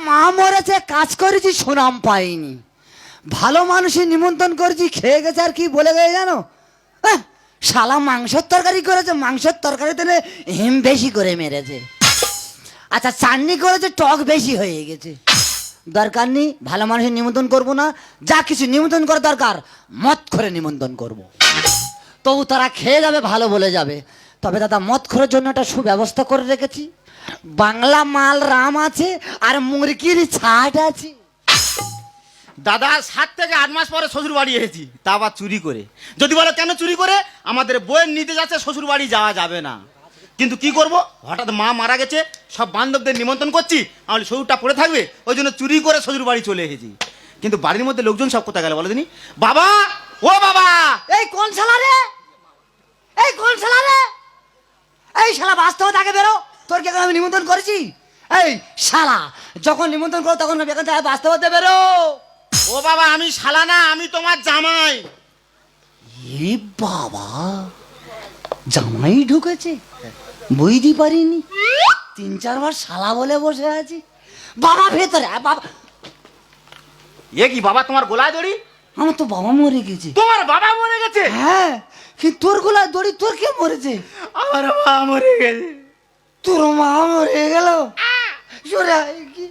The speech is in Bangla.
মা মরেছে, কাজ করেছি, সুনাম পাইনি। ভালো মানুষের নিমন্ত্রণ করেছি, খেয়ে গেছে আর কি বলে গেছে জানো? শালা মাংসের তরকারি করেছে, মাংসের তরকারিতে হিম বেশি করে মেরেছে। আচ্ছা চাটনি করেছে, টক বেশি হয়ে গেছে। দরকার নেই, ভালো মানুষের নিমন্ত্রণ করবো না। যা কিছু নিমন্ত্রণ করা দরকার মদ করে নিমন্ত্রণ করব। তবু তারা খেয়ে যাবে, ভালো বলে যাবে। তবে দাদা মদ খোরের জন্য একটা সুব্যবস্থা করে রেখেছি। বাংলা মাল রাম আছে আর মুরগির ছাট আছে। দাদা 7 থেকে 8 মাস পরে শ্বশুর বাড়ি এসেছি, তা আবার চুরি করে। যদি বলো কেন চুরি করে, আমাদের বইয়ের নিতে যাচ্ছে, শ্বশুর বাড়ি যাওয়া যাবে না। কিন্তু কি করব, হঠাৎ মা মারা গেছে, সব বান্ধবদের নিমন্ত্রণ করছি, আমার শ্বশুরটা পড়ে থাকবে, ওই জন্য চুরি করে শ্বশুর বাড়ি চলে এসেছি। কিন্তু বাড়ির মধ্যে লোকজন সব কোথায় গেল বলো দিনি? বাবা, ও বাবা! এই কোন শালা রে? এই কোন শালা রে? এই শালা বাস্তবে তাকে বেরো। তোর কি এখন আমি নিমন্ত্রণ করেছি? এই শালা যখন নিমন্ত্রণ করো তখন এখান থেকে বাস্তবতে বেরো। ও বাবা, আমি শালা না, আমি তোমার জামাই। এ বাবা, জামাই ঢুকেছে, বুঝতে পারিনি। 3-4 বার শালা বলে বসে আছি। বাবা ভেতরে, বাবা। এ কি বাবা, তোমার গোলায় দড়ি? আমার তো বাবা মরে গেছে। তোমার বাবা মরে গেছে? হ্যাঁ, কিন্তু তোর গোলায় দড়ি, তোর কে মরেছে? আমার মা মরে গেছে। তোর মা মরে গেল? সরে আয় কি